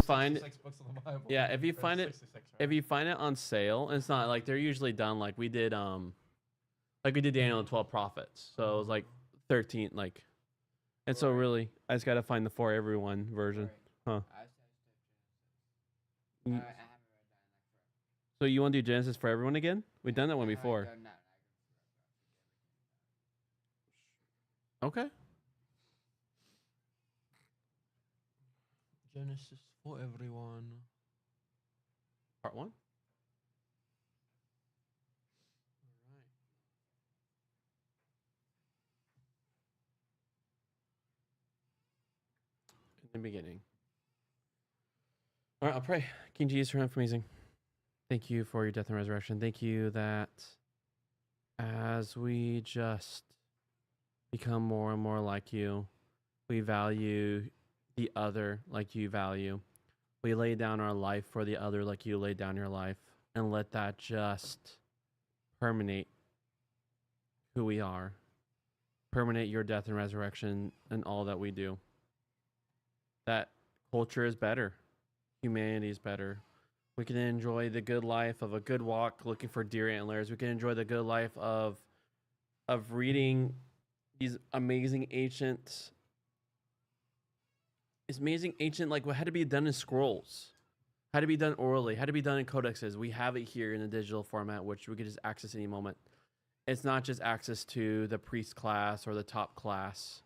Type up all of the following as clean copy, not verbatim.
find 66 books of the Bible. yeah, if you Or find it 66, right? if you find it on sale, it's not like they're usually done like we did Daniel and 12 prophets. So it was like 13 like, and so Right. really I just got to find the for everyone version. Huh. I Mm. haven't read that in like forever. So you want to do Genesis for everyone again? We've done that one I haven't before. done that. Okay. Genesis for everyone. Part 1. In the beginning. All right, I'll pray. King Jesus, for amazing. Thank you for your death and resurrection. Thank you that as we just become more and more like you, we value the other like you value. We lay down our life for the other like you laid down your life, and let that just permeate who we are, permeate your death and resurrection and all that we do. That culture is better. Humanity is better. We can enjoy the good life of a good walk looking for deer antlers. We can enjoy the good life of reading these amazing ancient like what had to be done in scrolls, had to be done orally, had to be done in codexes. We have it here in a digital format, which we could just access any moment. It's not just access to the priest class or the top class.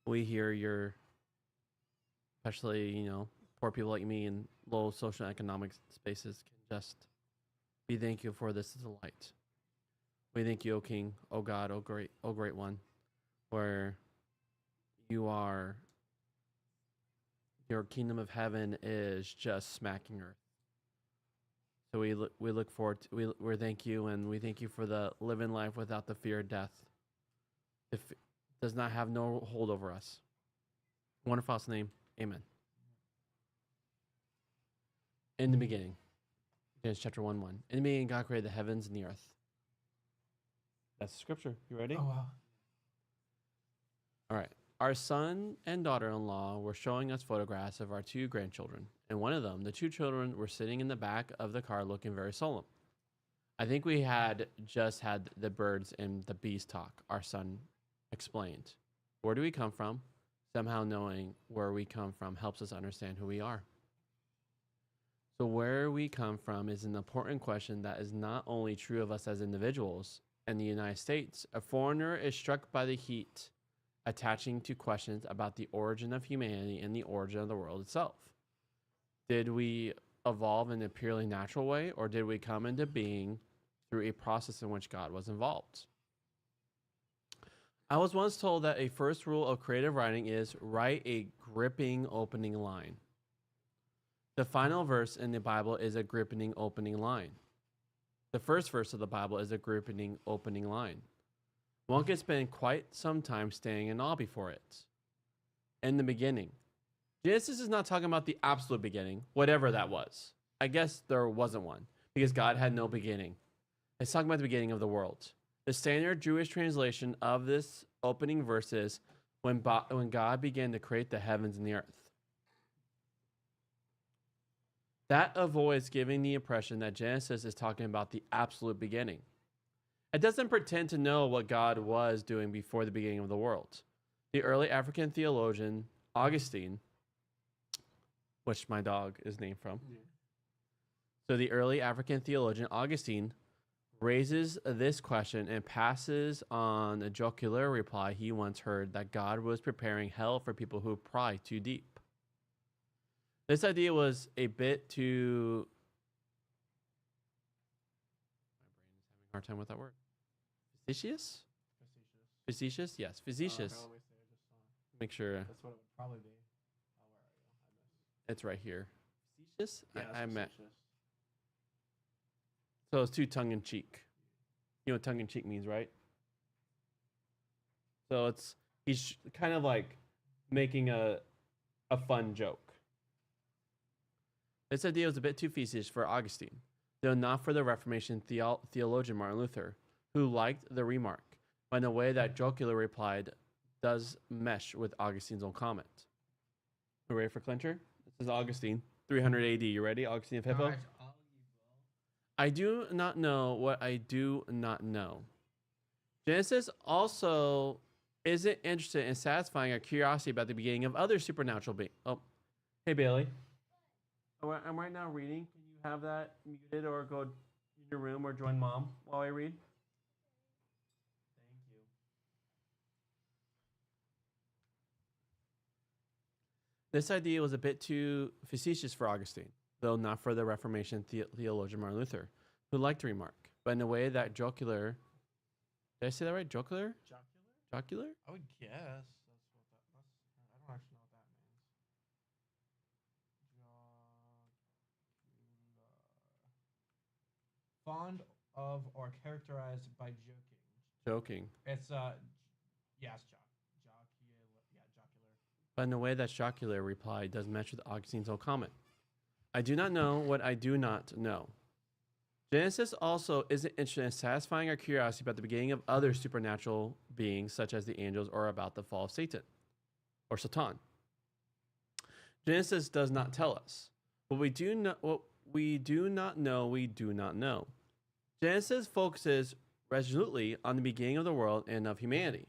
We hear your, especially, you know, poor people like me in low social and economic spaces can just be thankful for this as a light. We thank you, O King, O God, O great one, where you are, your kingdom of heaven is just smacking earth. So we look forward to, we thank you, and we thank you for the living life without the fear of death. It does not have no hold over us. In wonderful name, amen. In the beginning, Genesis chapter 1:1. In the beginning, God created the heavens and the earth. That's the scripture. You ready? Oh wow. All right. Our son and daughter-in-law were showing us photographs of our 2 grandchildren. And one of them, the 2 children, were sitting in the back of the car looking very solemn. I think we had just had the birds and the bees talk, our son explained. Where do we come from? Somehow knowing where we come from helps us understand who we are. So where we come from is an important question that is not only true of us as individuals. In the United States, a foreigner is struck by the heat attaching to questions about the origin of humanity and the origin of the world itself. Did we evolve in a purely natural way, or did we come into being through a process in which God was involved? I was once told that a first rule of creative writing is write a gripping opening line. The final verse in the Bible is a gripping opening line. The first verse of the Bible is a gripping opening line. One can spend quite some time staying in awe before it. In the beginning. Genesis is not talking about the absolute beginning, whatever that was. I guess there wasn't one, because God had no beginning. It's talking about the beginning of the world. The standard Jewish translation of this opening verse is when God began to create the heavens and the earth. That avoids giving the impression that Genesis is talking about the absolute beginning. It doesn't pretend to know what God was doing before the beginning of the world. The early African theologian Augustine, which my dog is named from. Yeah. So the early African theologian Augustine raises this question and passes on a jocular reply he once heard that God was preparing hell for people who pry too deep. This idea was a bit too... My brain is having a hard time with that word. Facetious? Facetious? Yes, facetious. Make sure. That's what it would probably be. Oh, where are you? It's right here. Facetious? Yeah, I meant. facetious. So it's too tongue-in-cheek. You know what tongue-in-cheek means, right? So he's kind of like making a fun joke. This idea was a bit too facetious for Augustine, though not for the Reformation theologian Martin Luther, who liked the remark, but in a way that jocular replied does mesh with Augustine's own comment. Are you ready for clincher? This This is Augustine, 300 AD. You ready, Augustine of Hippo? Charge all ye will. I do not know what I do not know. Genesis also isn't interested in satisfying our curiosity about the beginning of other supernatural beings. Oh, hey Bailey. Oh, I'm right now reading. Can you have that muted or go in your room or join mom while I read? Thank you. This idea was a bit too facetious for Augustine, though not for the Reformation theologian Martin Luther, who liked to remark, but in a way that jocular. Did I say that right? Jocular? Jocular? Jocular? I would guess that's what that's. I don't actually know what that means. Jocular. Fond of or characterized by joking. Joking. It's yes, jocular. Yeah, jocular. But in a way that jocular reply does match with Augustine's own comment. I do not know what I do not know. Genesis also isn't interested in satisfying our curiosity about the beginning of other supernatural beings, such as the angels, or about the fall of Satan or Satan. Genesis does not tell us what we do not know. We do not know. Genesis focuses resolutely on the beginning of the world and of humanity.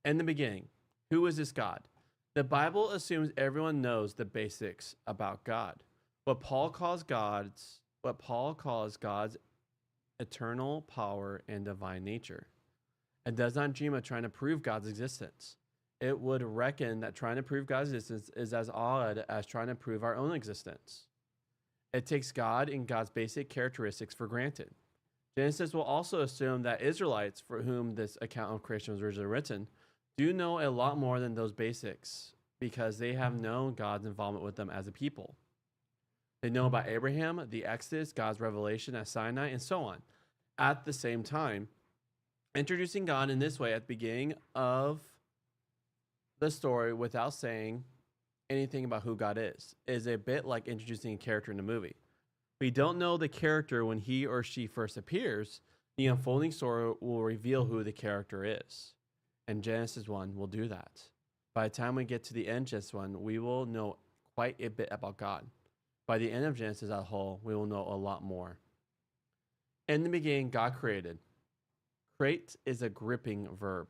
In the beginning, who is this God? The Bible assumes everyone knows the basics about God. What Paul calls God's eternal power and divine nature. It does not dream of trying to prove God's existence. It would reckon that trying to prove God's existence is as odd as trying to prove our own existence. It takes God and God's basic characteristics for granted. Genesis will also assume that Israelites, for whom this account of creation was originally written, do know a lot more than those basics because they have known God's involvement with them as a people. They know about Abraham, the Exodus, God's revelation at Sinai, and so on. At the same time, introducing God in this way at the beginning of the story without saying anything about who God is a bit like introducing a character in a movie. We don't know the character when he or she first appears. The unfolding story will reveal who the character is. And Genesis 1 will do that. By the time we get to the end of Genesis 1, we will know quite a bit about God. By the end of Genesis as a whole, we will know a lot more. In the beginning, God created. Create is a gripping verb.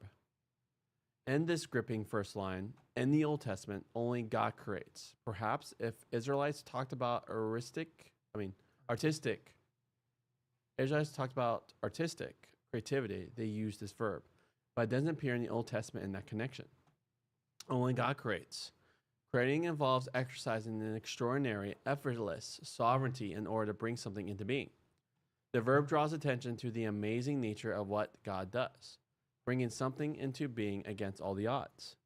In this gripping first line, in the Old Testament, only God creates. Perhaps if Israelites talked about artistic creativity, they use this verb. But it doesn't appear in the Old Testament in that connection. Only God creates. Creating involves exercising an extraordinary, effortless sovereignty in order to bring something into being. The verb draws attention to the amazing nature of what God does, bringing something into being against all the odds.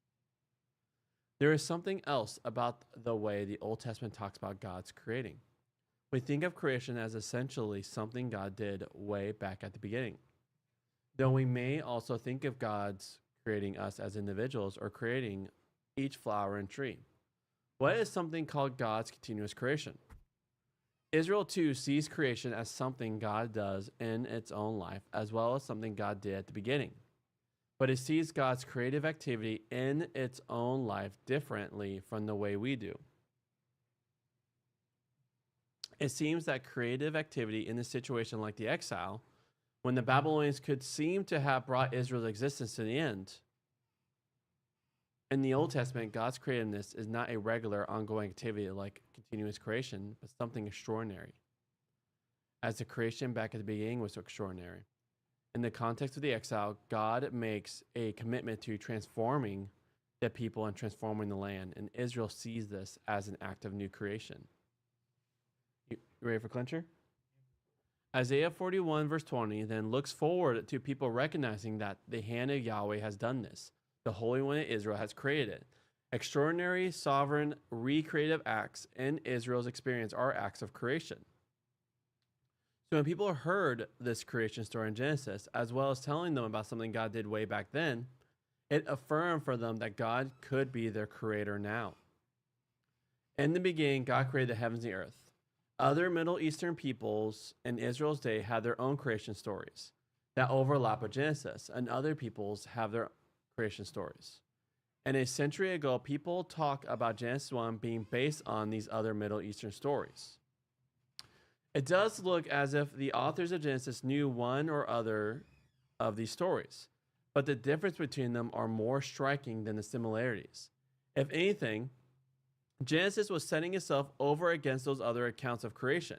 There is something else about the way the Old Testament talks about God's creating. We think of creation as essentially something God did way back at the beginning, though we may also think of God's creating us as individuals or creating each flower and tree. What is something called God's continuous creation? Israel too sees creation as something God does in its own life, as well as something God did at the beginning. But it sees God's creative activity in its own life differently from the way we do. It seems that creative activity in a situation like the exile, when the Babylonians could seem to have brought Israel's existence to the end, in the Old Testament, God's creativeness is not a regular, ongoing activity like continuous creation, but something extraordinary. As the creation back at the beginning was so extraordinary. In the context of the exile, God makes a commitment to transforming the people and transforming the land, and Israel sees this as an act of new creation. You ready for clincher? Isaiah 41 verse 20 then looks forward to people recognizing that the hand of Yahweh has done this. The Holy One of Israel has created it. Extraordinary, sovereign, recreative acts in Israel's experience are acts of creation. So when people heard this creation story in Genesis, as well as telling them about something God did way back then, it affirmed for them that God could be their creator now. In the beginning, God created the heavens and the earth. Other Middle Eastern peoples in Israel's day had their own creation stories that overlap with Genesis, and other peoples have their creation stories. And a century ago, people talk about Genesis 1 being based on these other Middle Eastern stories. It does look as if the authors of Genesis knew one or other of these stories, but the difference between them are more striking than the similarities. If anything, Genesis was setting itself over against those other accounts of creation.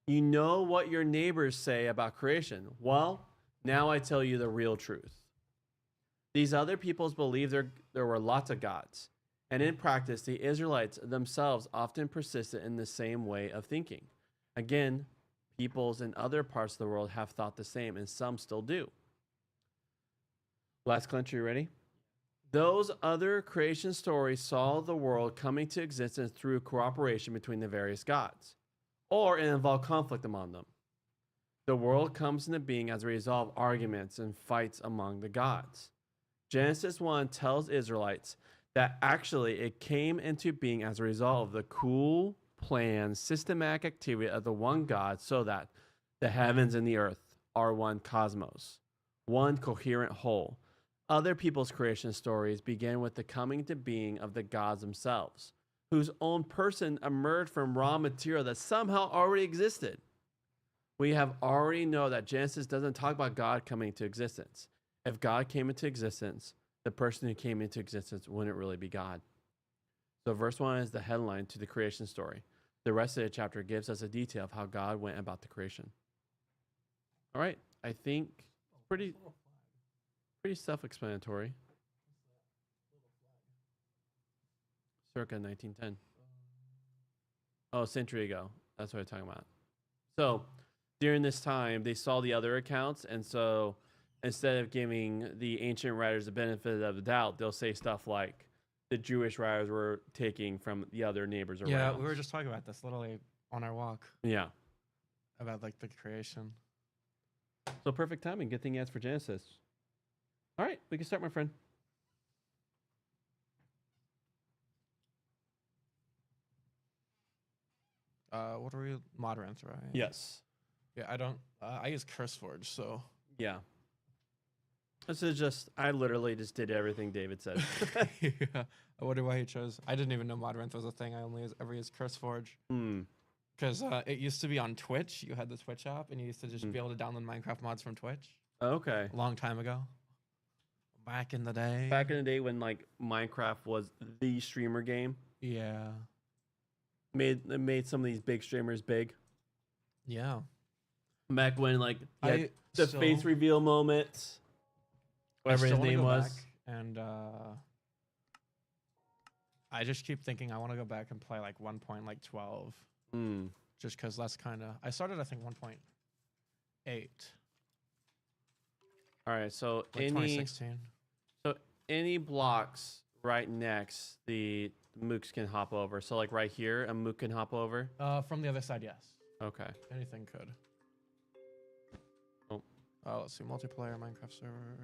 You know what your neighbors say about creation. Well, now I tell you the real truth. These other peoples believed there were lots of gods, and in practice, the Israelites themselves often persisted in the same way of thinking. Again, peoples in other parts of the world have thought the same, and some still do. Last country, ready? Those other creation stories saw the world coming to existence through cooperation between the various gods, or it involved conflict among them. The world comes into being as a result of arguments and fights among the gods. Genesis 1 tells Israelites that actually it came into being as a result of the cool, planned, systematic activity of the one God, so that the heavens and the earth are one cosmos, one coherent whole. Other people's creation stories begin with the coming to being of the gods themselves, whose own person emerged from raw material that somehow already existed. We have already know that Genesis doesn't talk about God coming into existence. If God came into existence, the person who came into existence wouldn't really be God. So verse 1 is the headline to the creation story. The rest of the chapter gives us a detail of how God went about the creation. All right, I think pretty self-explanatory. Circa 1910. Oh, a century ago. That's what I'm talking about. So during this time, they saw the other accounts, and so instead of giving the ancient writers the benefit of the doubt, they'll say stuff like the Jewish writers were taking from the other neighbors around. Yeah, we were just talking about this literally on our walk. Yeah. About like the creation. So perfect timing. Good thing you asked for Genesis. All right, we can start, my friend. What are we? Moderants, right? Yes. Yeah, I don't. I use CurseForge, so. Yeah. This is just, I literally just did everything David said. Yeah. I wonder why he chose. I didn't even know Moderant was a thing. I only ever used CurseForge. Because it used to be on Twitch. You had the Twitch app, and you used to just be able to download Minecraft mods from Twitch. Okay. A long time ago. Back in the day. Back in the day when like Minecraft was the streamer game. Yeah. Made some of these big streamers big. Yeah. Back when like the face reveal moments. Whatever his name was. And I just keep thinking I want to go back and play like 1.12. Just because that's kind of. I started I think 1.8. All right, so like 2016. So any blocks right next the mooks can hop over. So like right here, a mook can hop over. From the other side, yes. Okay. Anything could. Oh. Let's see. Multiplayer Minecraft server.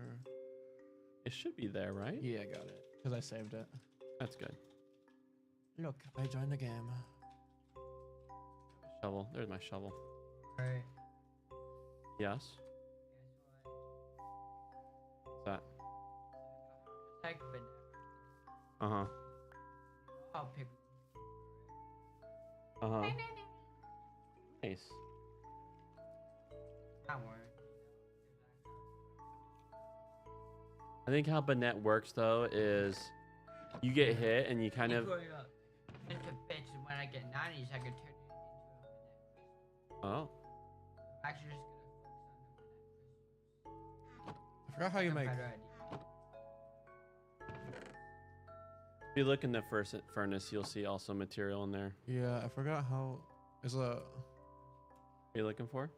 It should be there, right? Yeah, I got it. Because I saved it. That's good. Look, I joined the game. Shovel. There's my shovel. Right. Yes. What's that? Tech, but Uh-huh. I'll pick. Uh-huh. Nice. Not worried. I think how Bennett works though is you get hit and you kind of Just a bitch, and when I get 90s, I can turn it into a Bennett. Oh. I'm actually just gonna focus on the Bennett. I forgot how you make. If you look in the first furnace, you'll see also material in there. Yeah, I forgot how. Is a. What are you looking for? I'm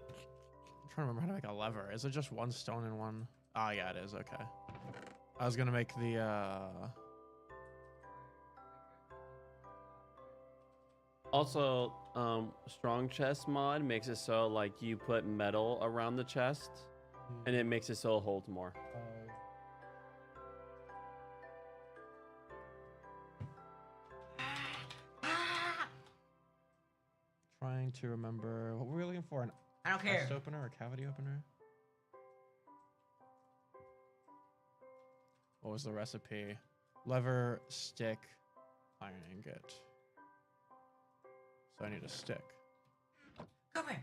trying to remember how to make a lever. Is it just one stone and one? Oh, yeah, it is. Okay. I was gonna make the. Also, strong chest mod makes it so like you put metal around the chest, and it makes it so it holds more. Trying to remember what were we looking for? An I don't care. chest opener or cavity opener? What was the recipe? Lever, stick, iron ingot. So I need a stick. Come here.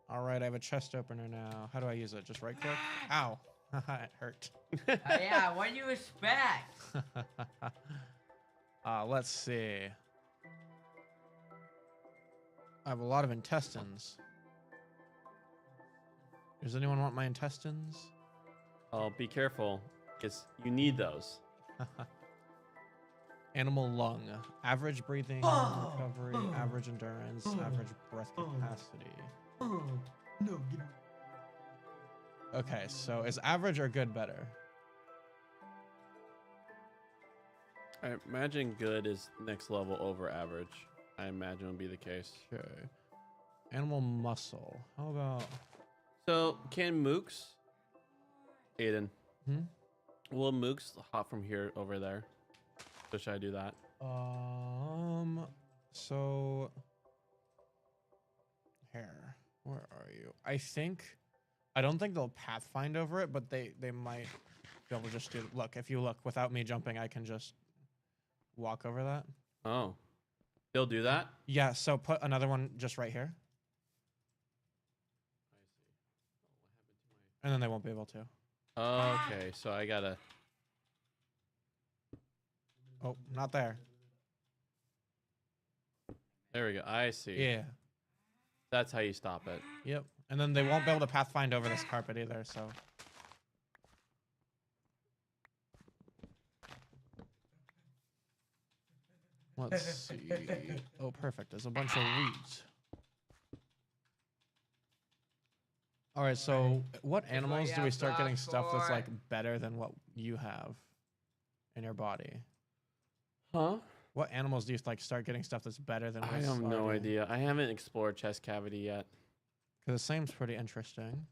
All right, I have a chest opener now. How do I use it? Just right click? Ow. It hurt. Yeah, what do you expect? Let's see. I have a lot of intestines. Does anyone want my intestines? Oh, be careful, because you need those. Animal lung. Average breathing, recovery, average endurance, average breath capacity. No, give me. Okay, so is average or good better? I imagine good is next level over average. I imagine would be the case. Okay. Animal muscle. How about... So, can mooks, Aiden, Hmm? will mooks hop from here over there? So should I do that? So... Here. Where are you? I don't think they'll pathfind over it, but they might be able to just do... Look, if you look, without me jumping, I can just walk over that. Oh. They'll do that? Yeah, so put another one just right here. And then they won't be able to. Okay, so I gotta... Oh, not there. There we go. I see. Yeah. That's how you stop it. Yep. And then they won't be able to pathfind over this carpet either, so... Let's see. Oh, perfect. There's a bunch of wheat. All right, so what animals do we start getting stuff that's like better than what you have in your body? Huh? What animals do you like start getting stuff that's better than I what's have no already- idea. I haven't explored chest cavity yet. Because it seems pretty interesting.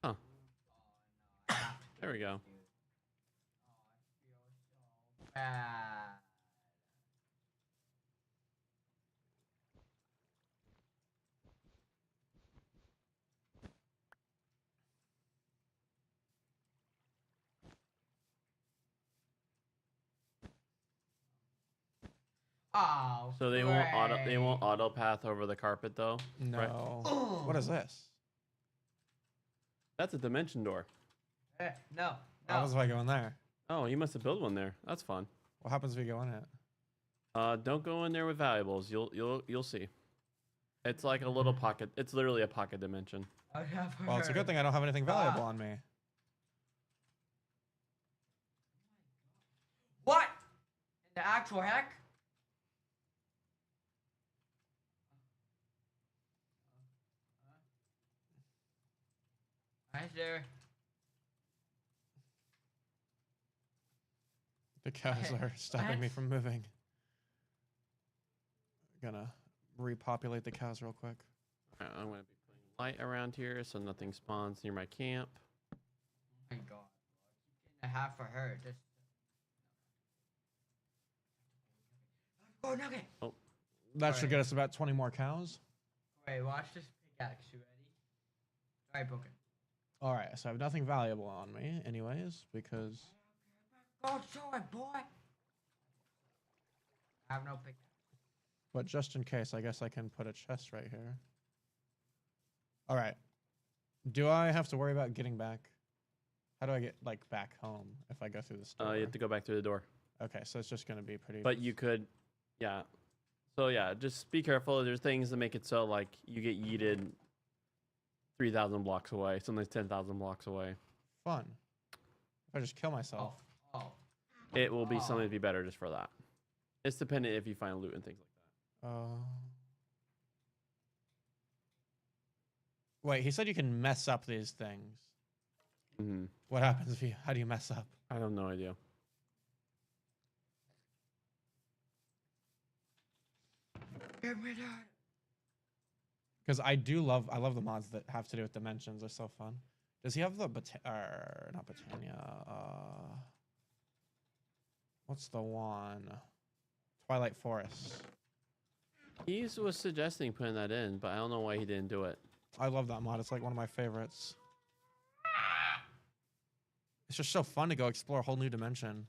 Huh. There we go. Bad. Oh. So they won't auto path over the carpet though? No. Right. What is this? That's a dimension door. No. How happens if I go in there? Oh, you must have built one there. That's fun. What happens if we go in it? Don't go in there with valuables. You'll see. It's like a little pocket. It's literally a pocket dimension. Well, it's a good thing I don't have anything valuable on me. What? In the actual heck? Right there. The cows are stopping me from moving. Gonna repopulate the cows real quick. Alright, I'm gonna be putting light around here so nothing spawns near my camp. Oh my god. I keep getting a half for her. Just. Oh, nugget! Oh, That should get us about 20 more cows. Wait, watch this pickaxe. You ready? Alright, broken. All right, so I have nothing valuable on me, anyways, because Go show it, boy! I have no pickaxe. but just in case, I guess I can put a chest right here. All right. Do I have to worry about getting back? How do I get like back home if I go through this door? you have to go back through the door. Okay, so it's just gonna be pretty. But you could, yeah. So yeah, just be careful. There's things that make it so like you get yeeted 3,000 blocks away, sometimes 10,000 blocks away. fun. If I just kill myself. Oh. It will be something Oh. to be better just for that. It's dependent if you find loot and things like that. Wait, he said you can mess up these things. Mm-hmm. What happens if you? How do you mess up? I have no idea. Because I love the mods that have to do with dimensions. They're so fun. Does he have the not Botania? What's the one? Twilight Forest. He was suggesting putting that in, but I don't know why he didn't do it. I love that mod. It's like one of my favorites. It's just so fun to go explore a whole new dimension.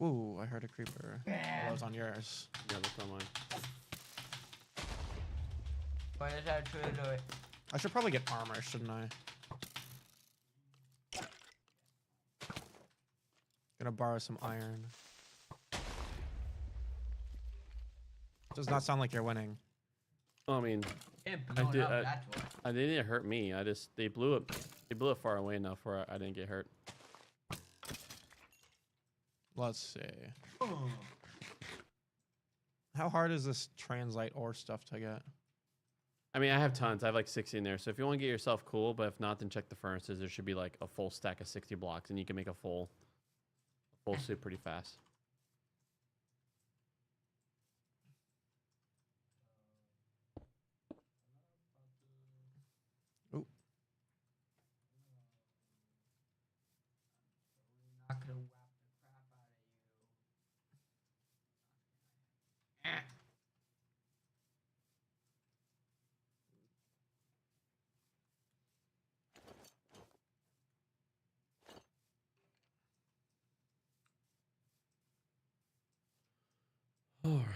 Ooh, I heard a creeper. Oh, that was on yours. Yeah, that's not mine. What is that true to it? I should probably get armor, shouldn't I? Gonna borrow some iron. Does not sound like you're winning. I mean, It I blown did. up, that's what. I didn't hurt me. They blew it. They blew it far away enough where I didn't get hurt. Let's see. How hard is this translate ore stuff to get? I mean, I have tons. I have like 60 in there. So if you want to get yourself cool, but if not, then check the furnaces. There should be like a full stack of 60 blocks, and you can make a full suit pretty fast. Ooh. Not gonna whap the crap out of you. All right.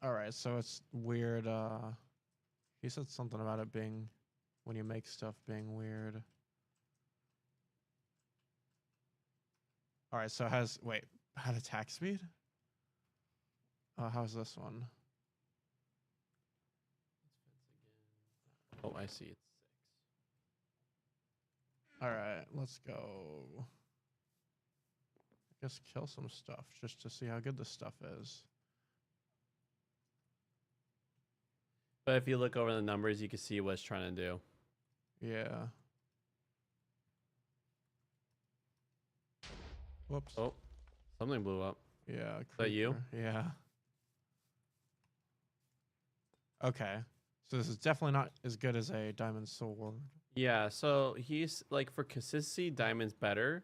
All right, so it's weird. He said something about it being when you make stuff being weird. All right, so it has had attack speed. How's this one? Oh, I see. It's 6. All right, let's go. I guess kill some stuff just to see how good this stuff is. But if you look over the numbers, you can see what it's trying to do. Yeah. Whoops. Oh, something blew up. Yeah. that you? creeper. Yeah. Okay. So this is definitely not as good as a diamond sword. Yeah, so he's like for consistency, diamond's better,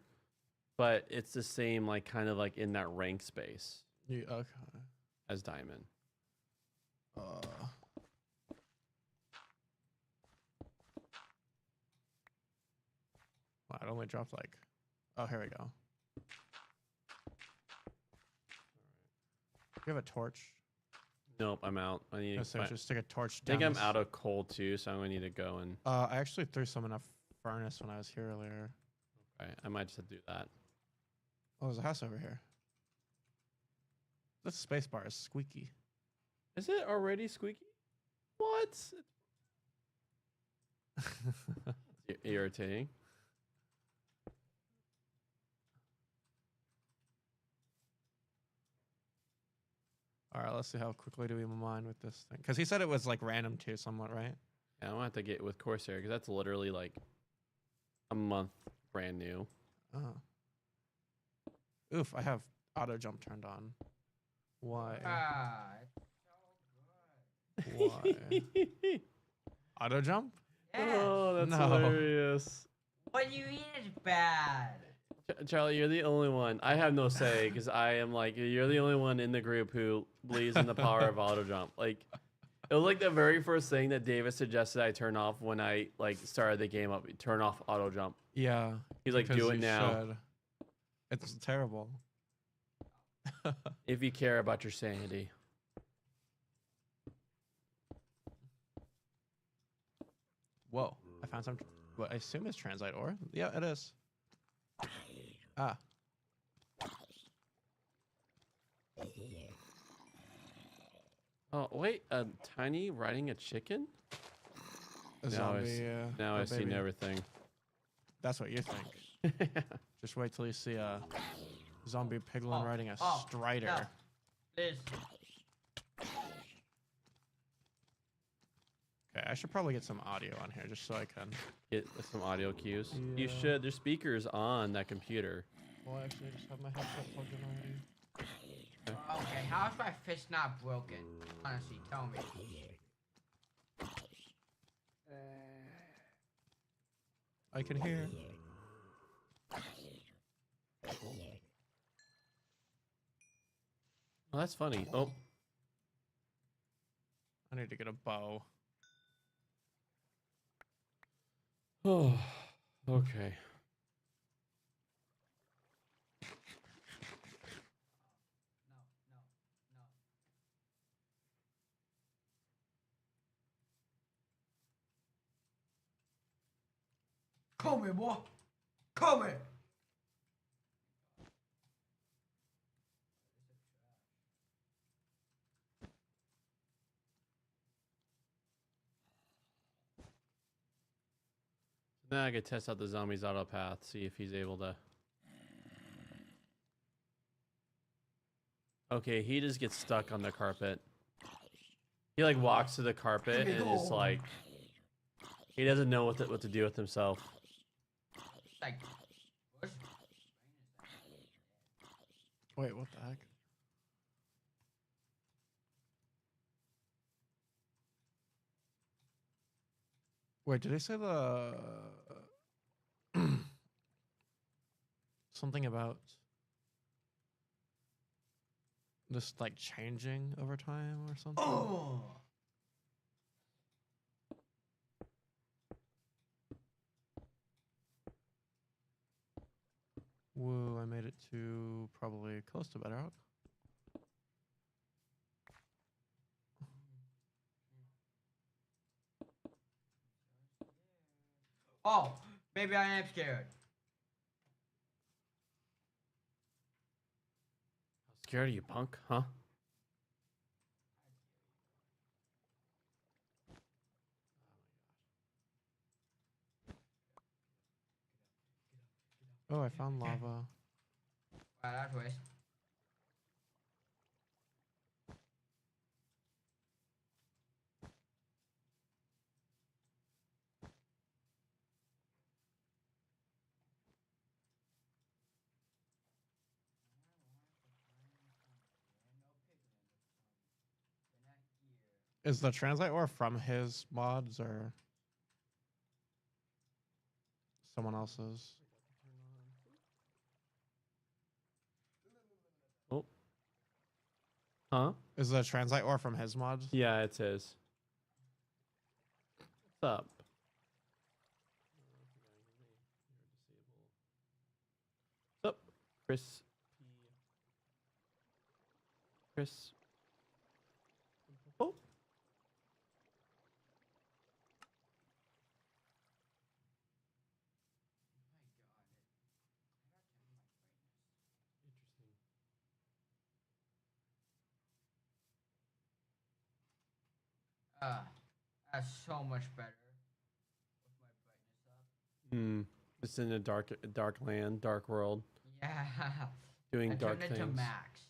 but it's the same like kind of like in that rank space Yeah. Okay. as diamond. Wow, it only dropped like. Oh, here we go. You have a torch? Nope, I'm out. I need. So just stick a torch I think down I'm this- out of coal too, so I'm gonna need to go and. I actually threw some in a furnace when I was here earlier. Okay, I might just have to do that. Oh, there's a house over here. This space bar is squeaky. Is it already squeaky? What? Irritating. All right, let's see how quickly do we mine with this thing. Because he said it was like random too, somewhat, right? Yeah, I'm gonna have to get with Corsair because that's literally like a month brand new. Oh. Oof, I have auto jump turned on. Why? Ah, it's so good. Why? Auto jump? Yes. Oh, that's No. hilarious. What you eat is bad. Charlie, you're the only one. I have no say because I am like you're the only one in the group who believes in the power of auto jump. Like It was like the very first thing that David suggested I turn off when I like started the game up. Turn off auto jump. Yeah. He's like, because do it you now should. It's terrible. if you care about your sanity. Whoa. I found some. What I assume is translate ore. Yeah, it is. Ah. Oh wait, a tiny riding a chicken. A Now I zombie. see, now or I seen baby. everything. That's what you think. Just wait till you see a zombie piglin riding a strider. No. This. Okay, I should probably get some audio on here just so I can. Get some audio cues. You Yeah. should. There's speakers on that computer. Well, actually, I just have my headset plugged in already. Okay, how is my fist not broken? Honestly, tell me. I can hear. Oh, that's funny. Oh, I need to get a bow. oh, okay. Come here, boy. Come here. Then I could test out the zombie's auto path, see if he's able to. Okay, he just gets stuck on the carpet. He like walks to the carpet and is like, he doesn't know what to do with himself. Like, push. Wait, what the heck? Wait, did they say the something about this like changing over time or something? Oh. Whoa, I made it to probably close to better out. Oh, maybe I am scared. Scared of you, punk? Huh? Oh, I found lava. Wow, that's waste. Is the translate ore from his mods or someone else's? Oh. Huh? Is the translate ore from his mods? Yeah, it's his. What's up? What's up, Chris? Chris. Oh. That's so much better with my brightness up. Hmm. It's in a dark land, dark world, Yeah. doing I dark turned it to things. max.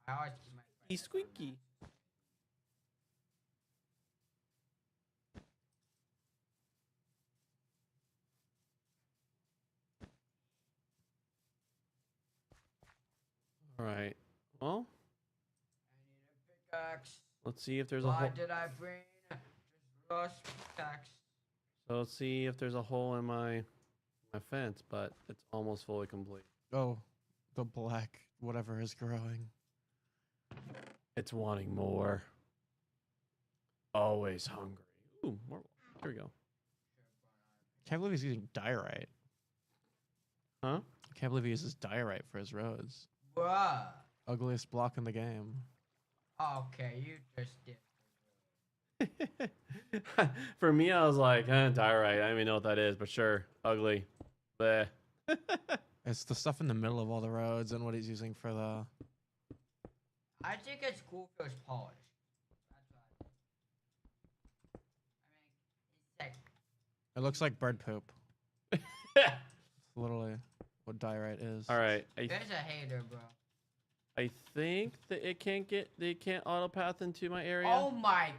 I always keep my He's brightness on squeaky. max. All right. Well, I need a pickaxe. let's see if there's a Why hole. did I bring just rust pickaxe? So let's see if there's a hole in my fence, but it's almost fully complete. Oh, the black whatever is growing. It's wanting more. Always hungry. Ooh, more. Here we go. Can't believe he's using diorite. Huh? Can't believe he uses diorite for his roads. Bruh. Ugliest block in the game. Okay, you just did. For me, I was like, diorite. I don't even know what that is, but sure. Ugly. Bleh. It's the stuff in the middle of all the roads and what he's using for the... I think it's cool for it's polished. That's what I mean, it's like, It looks like bird poop. It's literally what diorite is. All right. there's a hater, bro. I think that they can't auto path into my area. Oh my.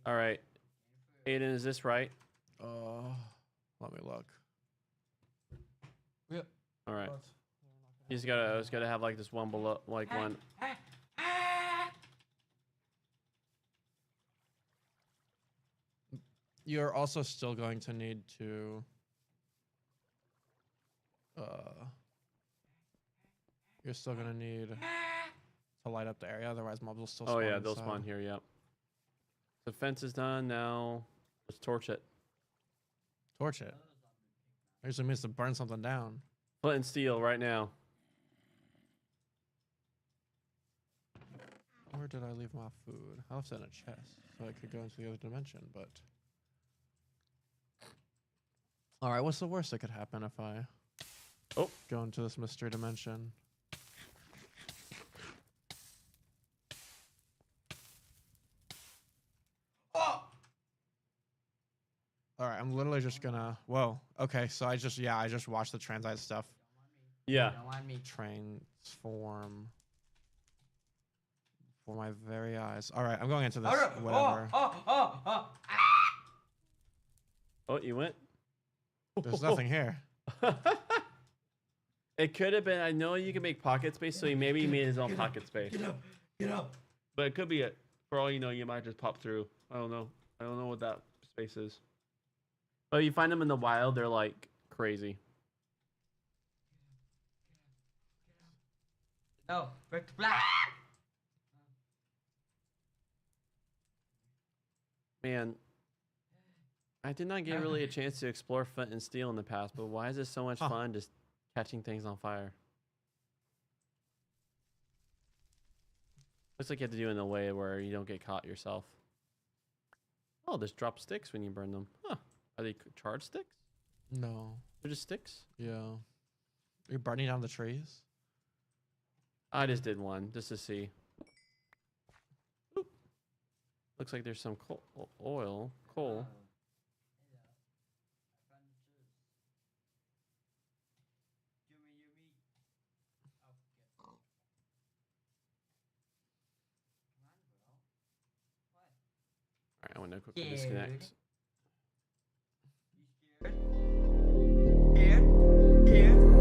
All right. Aiden, is this right? Let me look. Yep. All right. You just gotta have like this one below, like one. You're also still going to need to you're still gonna need to light up the area, otherwise mobs will still spawn. Oh yeah, they'll inside. spawn here. Yep. The fence is done. Now let's torch it. Torch it. Usually means to burn something down. Flint and steel right now. Where did I leave my food? I left it in a chest, so I could go into the other dimension, but... Alright, what's the worst that could happen if I go into this mystery dimension? Oh! Alright, I'm literally just gonna... Whoa. Okay, so I just watched the transite stuff. Yeah. Don't mind me. Transform... For my very eyes. Alright, I'm going into this. Oh, no. Whatever. Ah! Oh, you went. There's nothing here. It could have been. I know you can make pocket space, so maybe he made his own pocket space. Get up! Get up! But it could be it. For all you know, you might just pop through. I don't know. I don't know what that space is. But you find them in the wild, they're like crazy. No, back to black. Man, I did not get really a chance to explore flint and steel in the past, but why is it so much fun just catching things on fire? Looks like you have to do it in a way where you don't get caught yourself. Oh, there's drop sticks when you burn them. Huh. Are they charred sticks? No. They're just sticks? Yeah. You're burning down the trees? I just did one, just to see. Oop. Looks like there's some coal. Alright, I want to quickly disconnect. Scared? Scared?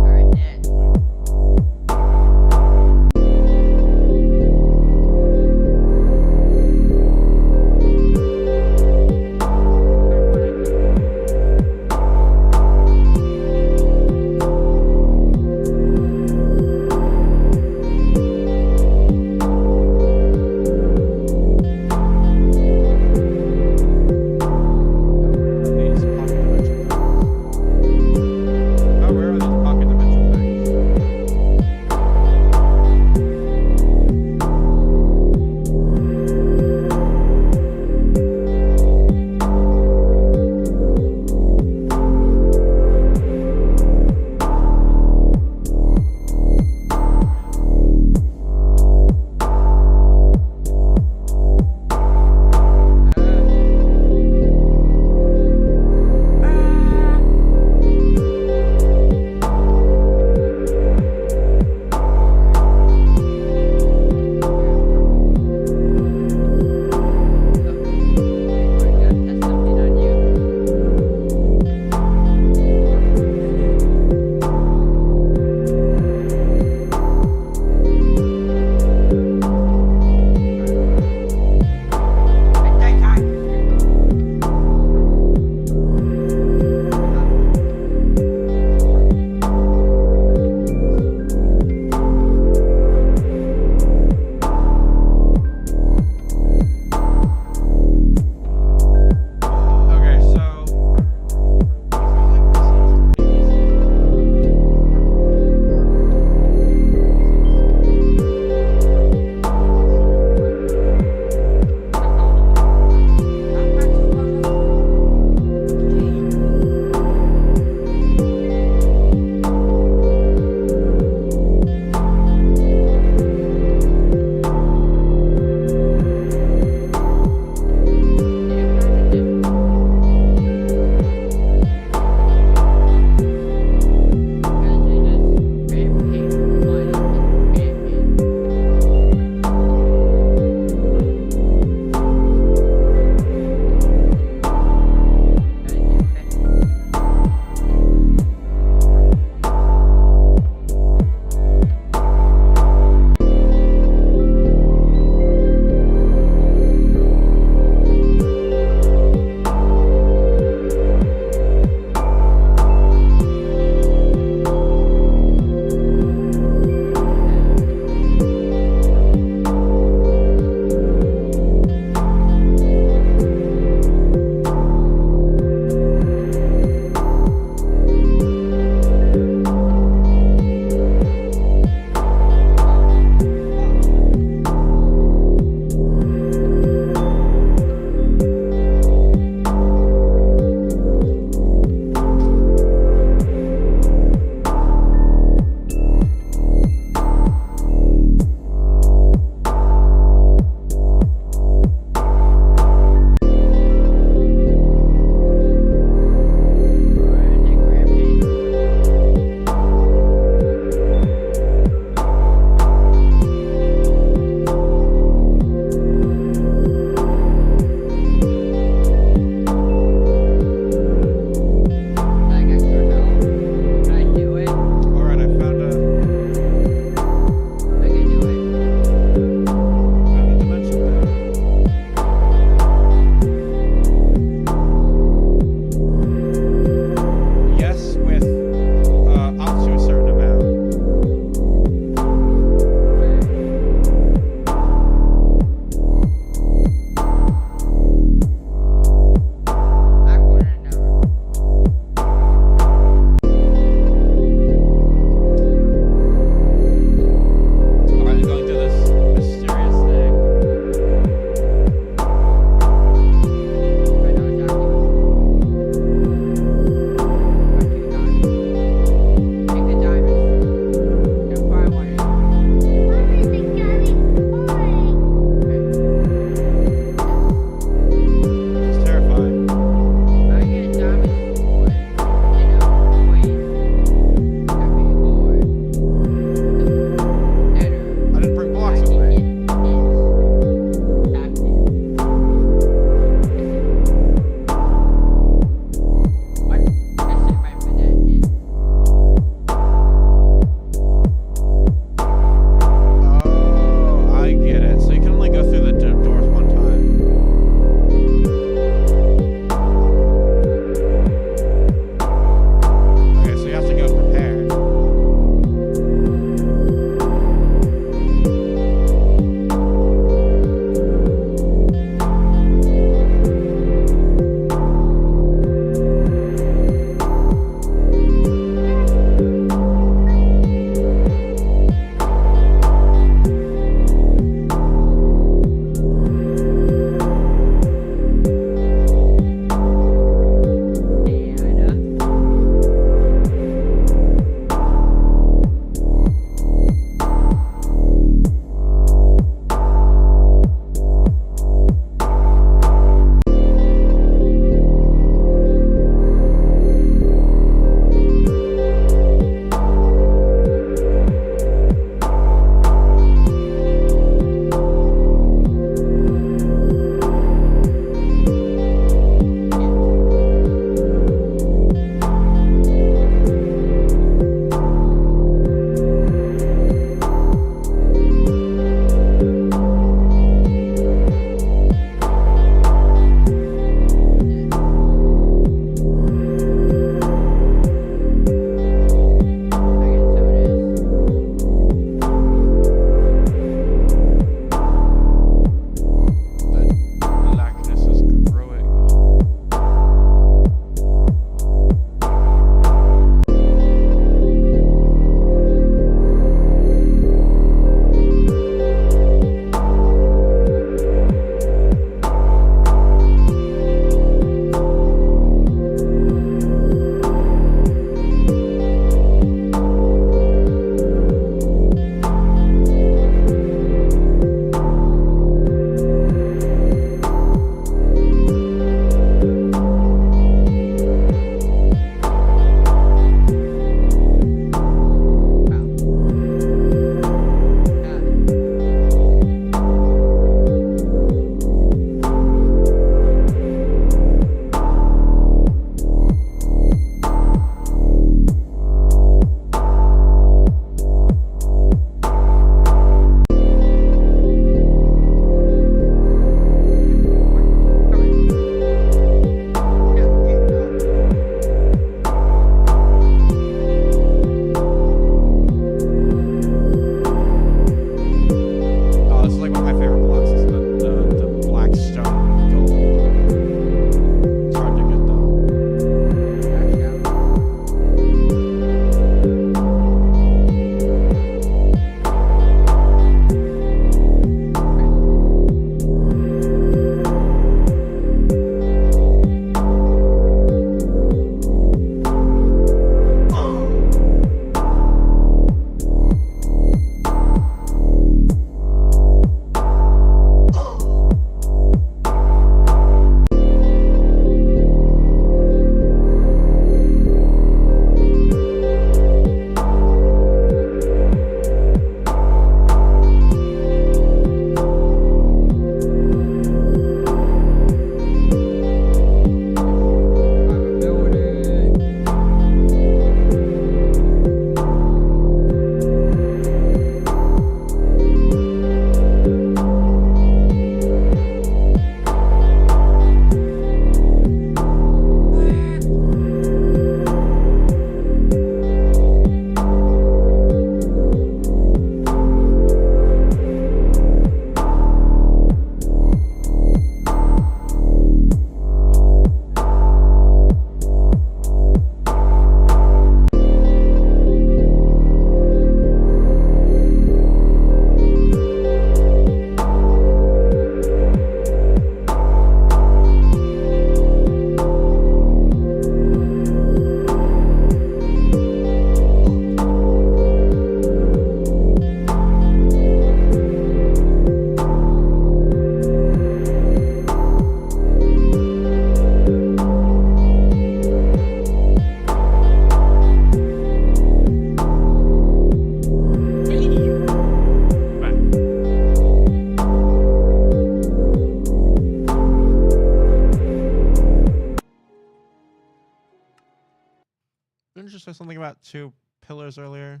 Didn't you say something about 2 pillars earlier?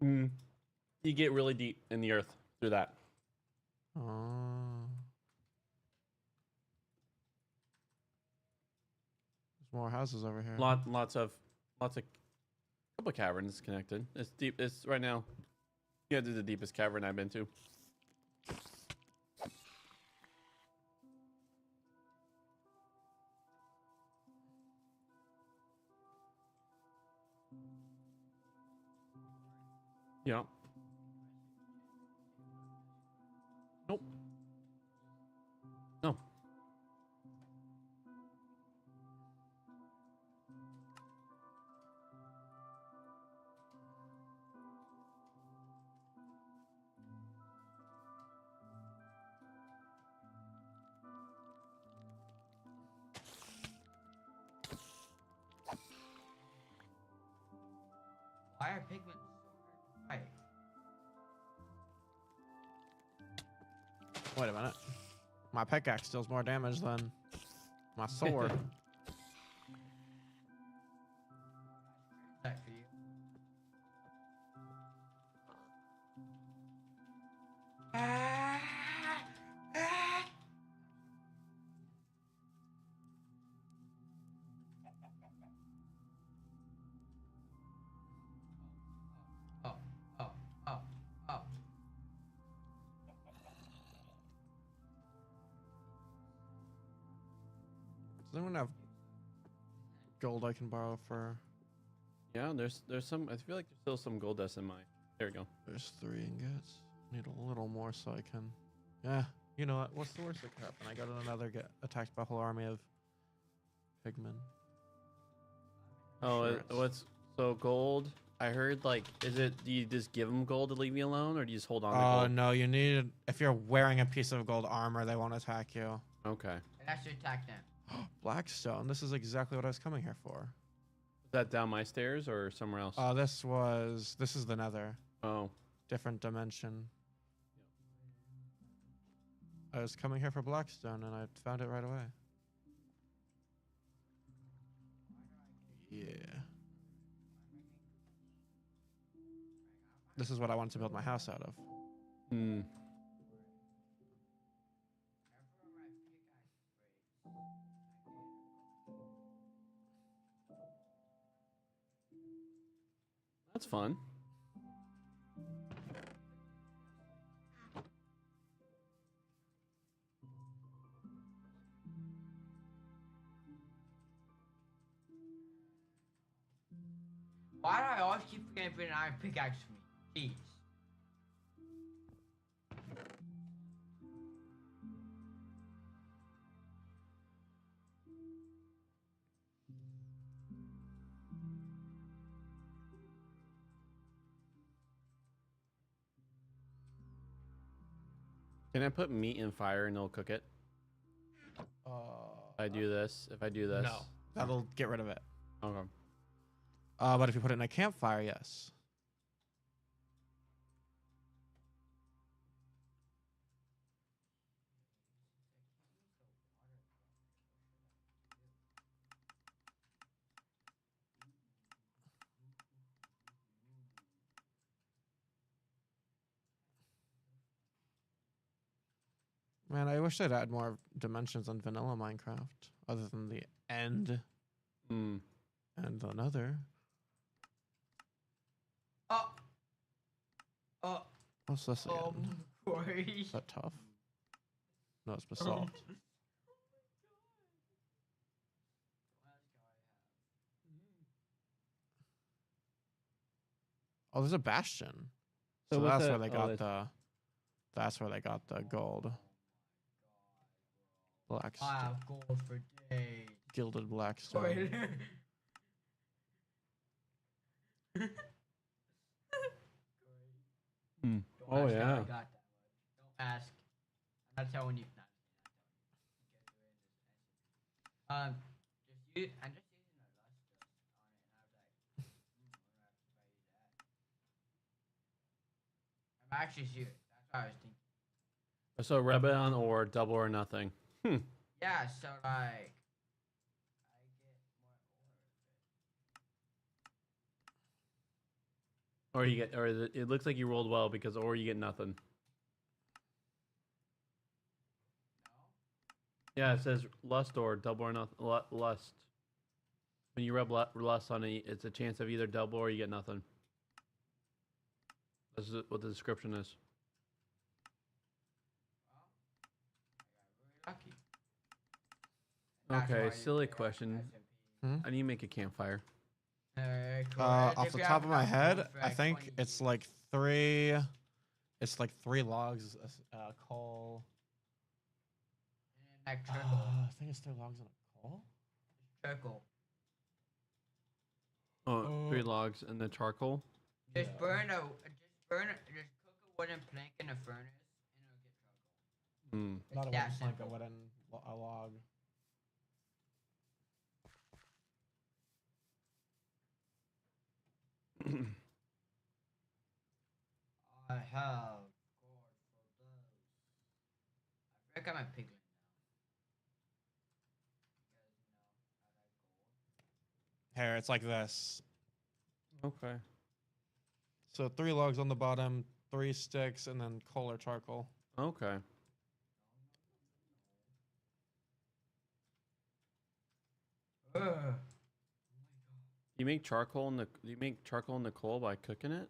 You get really deep in the earth through that. Oh. There's more houses over here. Lots of couple of caverns connected. It's deep. It's right now. Yeah, this is the deepest cavern I've been to. Yeah. Nope. No. Why are pigments so hard to fight? Wait a minute. My pickaxe deals more damage than my sword. That for you. Oh, oh, oh, oh. Does anyone have gold I can borrow for? Yeah, there's some. I feel like there's still some gold dust in mine. There we go. There's 3 ingots. Need a little more so I can. Yeah, you know what? What's the worst that could happen? I got another get attacked by a whole army of pigmen. Oh, Sure it's- what's so gold? I heard like, is it? Do you just give them gold to leave you alone, or do you just hold on to Oh gold? no, you need. If you're wearing a piece of gold armor, they won't attack you. Okay. And I should attack them. Blackstone. This is exactly what I was coming here for. Is that down my stairs or somewhere else? This is the Nether. Oh. Different dimension. I was coming here for Blackstone and I found it right away. Yeah. This is what I wanted to build my house out of. Hmm. That's fun. Why do I always keep forgetting to put an iron pickaxe for me? Jeez. Can I put meat in fire and it'll cook it? If I do this. No, that'll get rid of it. Okay. But if you put it in a campfire, yes. Man, I wish they'd add more dimensions on vanilla Minecraft, other than the end Hmm. and another. Oh. Oh. What's this again? Corey. Is that tough? No, it's basalt. Oh, there's a bastion. So what's that's that- where they got that's- the. That's where they got the gold. Blackstone. I have gold for days. Gilded blackstone. Corey. Hmm. Don't Oh ask how I yeah. got that much. Don't ask. I'm not telling you. Just use. I'm just using a luster on it, and I was like, I wonder if I use that. I'm actually serious. That's what I was thinking. So rub it on or double or nothing. Hmm. Yeah. So like, I get more ore. Or you get, or it looks like you rolled well because, or you get nothing. Yeah, it says lust or double or nothing. Lust. When you rub lust on it, it's a chance of either double or you get nothing. This is what the description is. Lucky. That's why Okay, you silly get question. Hmm? How do you make a campfire? Off the top of my head, I think it's like three. It's like 3 logs, coal. Like I circle. think it's 3 logs and a coal. Circle. Oh, 3 logs and the charcoal. Just Yeah. burn a, just cook a wooden plank in a furnace, and it'll get charcoal. Hmm. It's Not a that wooden plank, a simple. wooden a log. I have gold for those. I forgot my piglet now. Here, it's like this. Okay. So 3 logs on the bottom, 3 sticks, and then coal or charcoal. Okay. You guys know. Ugh. You make charcoal in the coal by cooking it?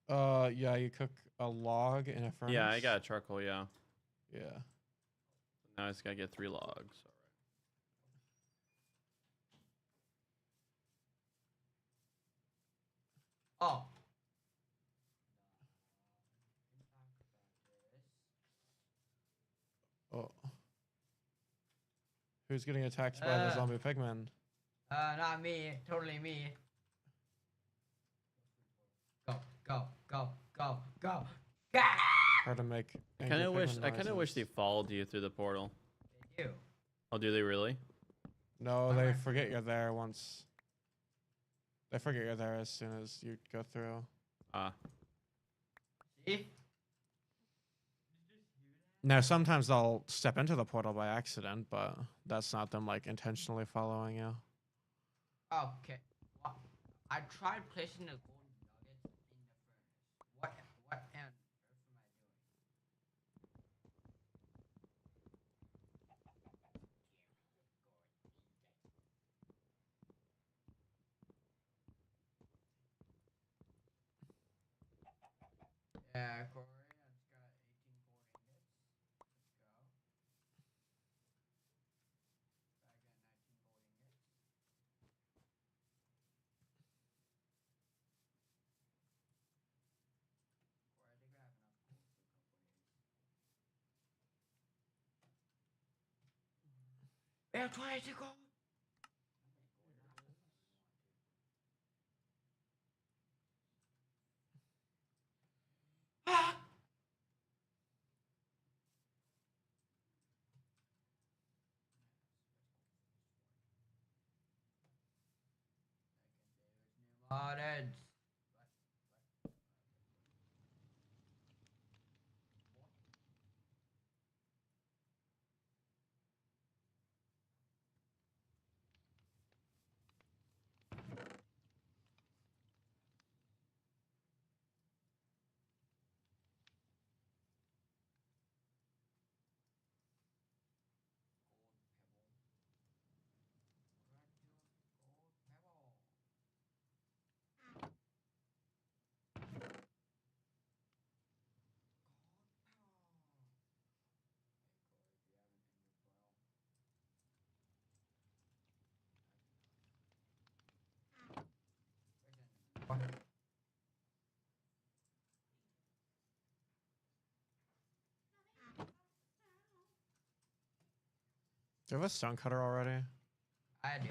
No. Yeah, you cook a log in a furnace. Yeah, I got charcoal. Yeah. Yeah. Now I just gotta get 3 logs. Oh. Oh. Who's getting attacked by the zombie pigmen? Not me. Totally me. Go, go, go, go, go. Gah! Hard to make. I kind of wish. pigmen I kind of wish they noises. followed you through the portal. They do. Oh, do they really? No, Why they am I forget forgetting? you're there once. They forget you're there as soon as you go through. Ah. See? Now, sometimes they'll step into the portal by accident, but that's not them like intentionally following you. Okay. Well, I tried placing the golden nuggets in the furnace. What on earth am I doing? Yeah, Corey, I just got 18 gold ingots. Let's go. I got 19 gold ingots. Corey, I think I have enough gold for a couple days. We have 22 gold. Ah! Modded. Do you have a stone cutter already? I do.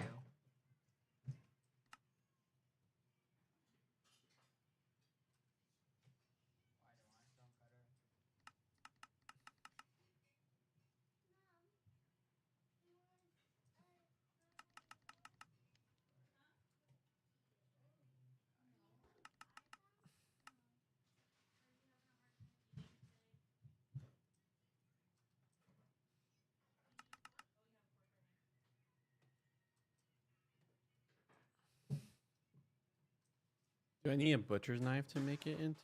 Do I need a butcher's knife to make it into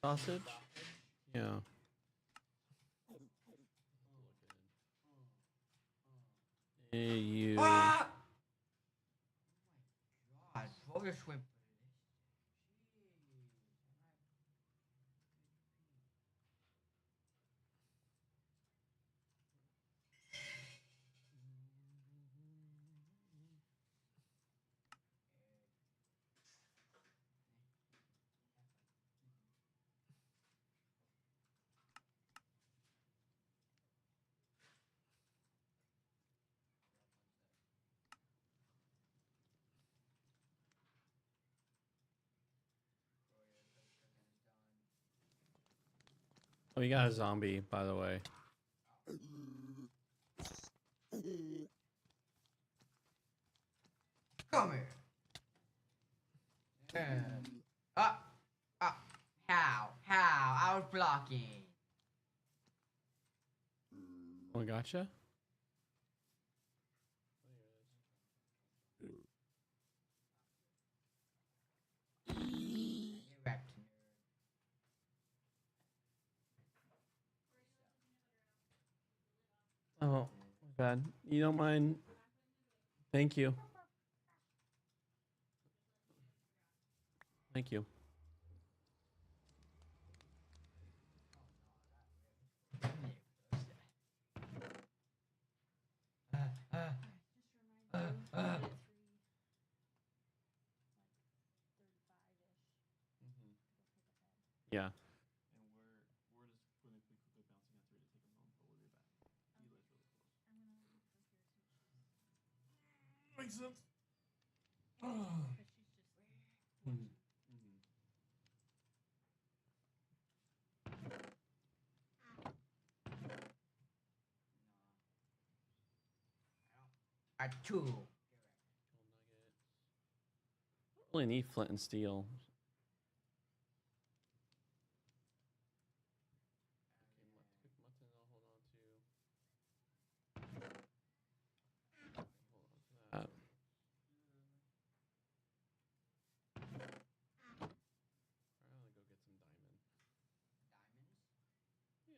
sausage? Yeah. Hey, you. Ah! God, throw your shrimp. Oh, you got a zombie, by the way. Come here. Yeah. Ah, ah. How? I was blocking. Oh, gotcha. Get wrecked, nerd. Oh, my bad. You don't mind? Thank you. Thank you. Yeah. Makes sense. At two. Really need flint and steel.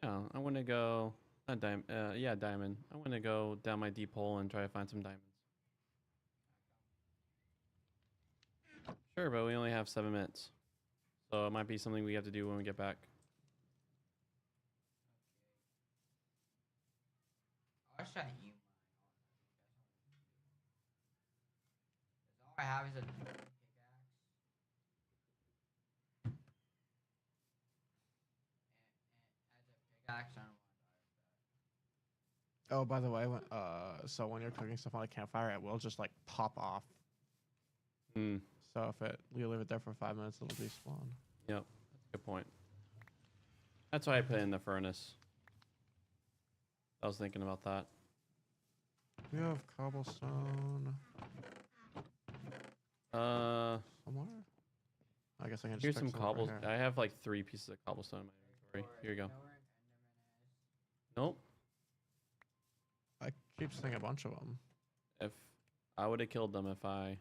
Yeah, I want to go. Not diamond. Yeah, diamond. I want to go down my deep hole and try to find some diamonds. Sure, but we only have 7 minutes, so it might be something we have to do when we get back. I'll shut you. All I have is a pickaxe. And as a pickaxe, I don't want to die. Oh, by the way, so when you're cooking stuff on a campfire, it will just like pop off. Hmm. So if you leave it there for 5 minutes, it'll despawn. Yep. That's a good point. That's why I put it in the furnace. I was thinking about that. We have cobblestone somewhere. I guess I can just Here's pick some over cobbles. here. I have like 3 pieces of cobblestone in my inventory. Here you go. Nope. I keep seeing a bunch of them. If I would have killed them if I.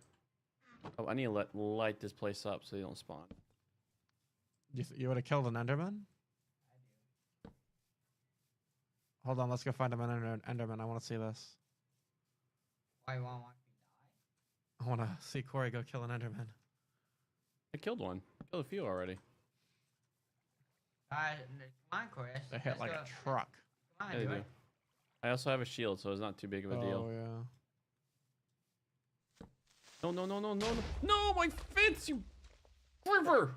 Oh, I need to light this place up so they don't spawn. You would have killed an Enderman? Hold on, let's go find an Enderman. I want to see this. Why you want me to die? I want to see Corey go kill an Enderman. I killed one. I killed a few already. Come on, Chris. They hit like a truck. Come on, Yeah, they do do. it. I also have a shield, so it's not too big of a deal. Oh yeah. No, no, no, no, no, no. No, my fence, you river!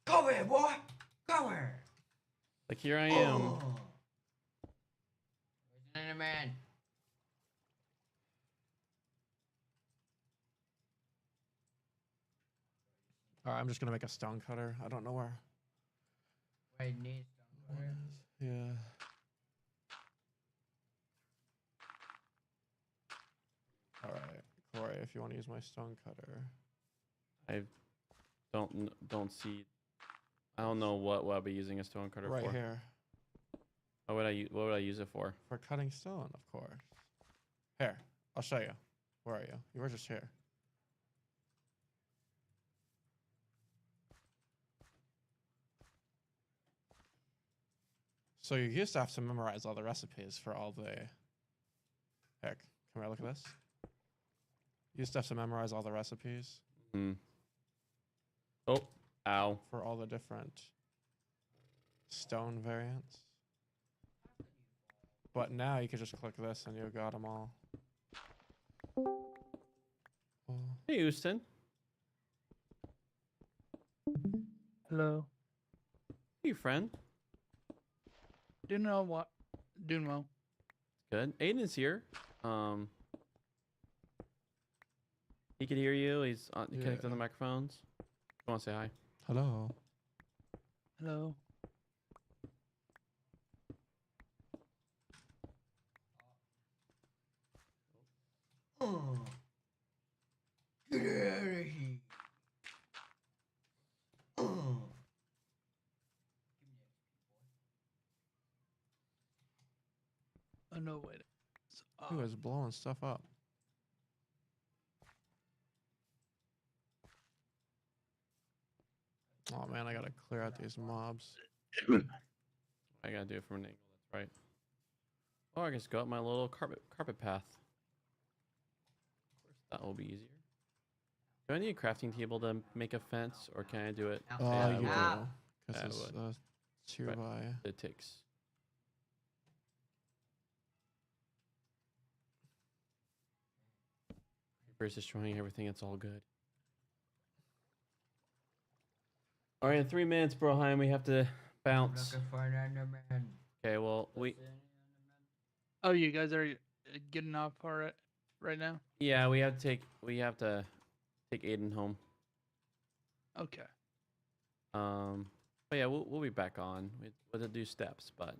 Go here, boy. Go here. Like, here I am. Oh. Where's the Enderman? Alright, I'm just gonna make a stone cutter. I don't know where. Wait, need stone cutter? Yeah. Alright, Corey, if you want to use my stone cutter. I don't see. I don't know what I'll be using a stone cutter Right for. here. What would I use it for? For cutting stone, of course. Here, I'll show you. Where are you? You were just here. So you used to have to memorize all the recipes for all the... Heck, come here, look at this. You used to have to memorize all the recipes. Hmm. Oh, ow. For all the different stone variants. But now you can just click this and you got them all. Oh. Hey, Houston. Hello. Hey, friend. Doing well. Doing well. Good. Aiden's here. He could hear you. He's connected on the microphones. You want to say hi? Hello. Hello. Oh. Get out of here. Oh. Oh no, wait. Who is blowing stuff up? Oh man, I gotta clear out these mobs. I gotta do it from an angle. That's right. Oh, I guess go up my little carpet path. Of course, that will be easier. Do I need a crafting table to make a fence, or can I do it? Oh, Yeah, I you would. do. Yeah, Because I it's would. 2 Right. by... It takes. Creeper's destroying everything. It's all good. All right, in 3 minutes, Broheim, we have to bounce. Looking for an Enderman. Okay, well, Oh, you guys are getting off for it right now? yeah, we have to take Aiden home. Okay. But yeah, we'll be back on. We'll do steps, but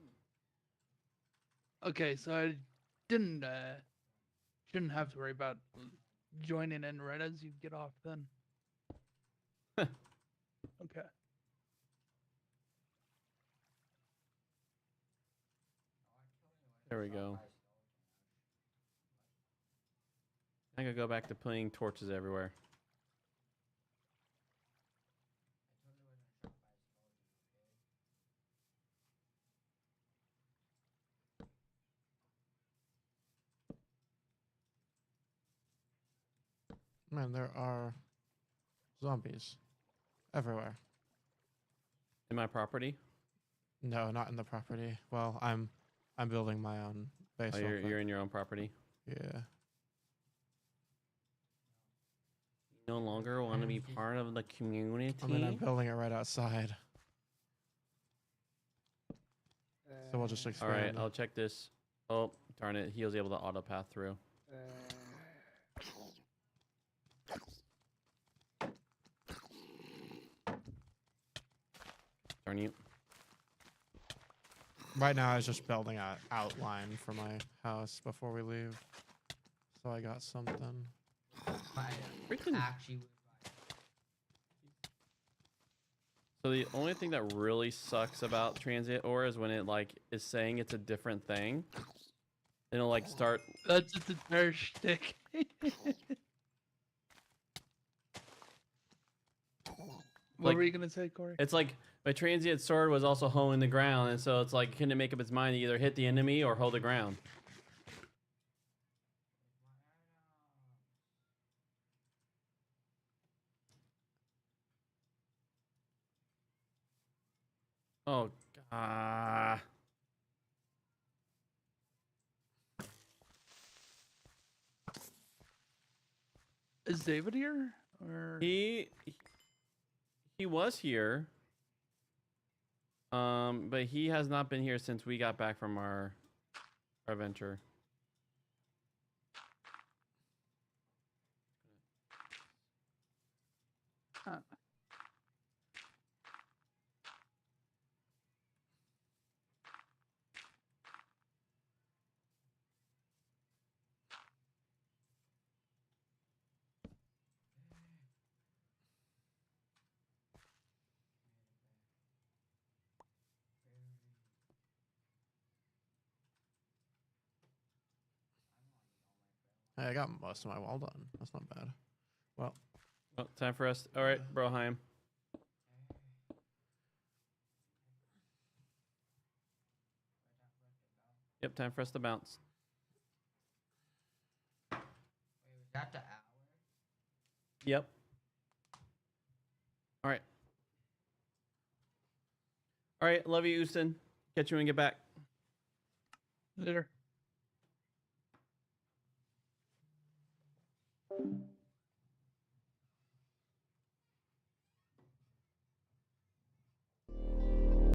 Okay, so I didn't shouldn't have to worry about joining in right as you get off then. Okay. there we go. I gotta go back to putting torches everywhere. Man, there are zombies everywhere. In my property? No, not in the property. Well, I'm building my own base. Oh, real quick. you're in your own property. Yeah. You no longer want to be part of the community. I mean, I'm building it right outside. So we'll just All expand. right, I'll check this. Oh, darn it! He was able to auto path through. Darn you. Right now, I was just building an outline for my house before we leave. So I got something. Freaking- Actually, So the only thing that really sucks about transient ore is when it like is saying it's a different thing. Then it'll like start. That's just a fair shtick. What Like- were you gonna say, Corey? It's like my transient sword was also hoeing the ground, and so it's like couldn't make up its mind to either hit the enemy or hold the ground. Oh god. Is David here? Or He was here. But he has not been here since we got back from our adventure. Huh. Hey, I got most of my wall done. That's not bad. Well, Oh, time for us. All right, Broheim. Yep, time for us to bounce. Wait, was that the hour? Yep. All right. All right, love you, Houston. Catch you when you get back. Later.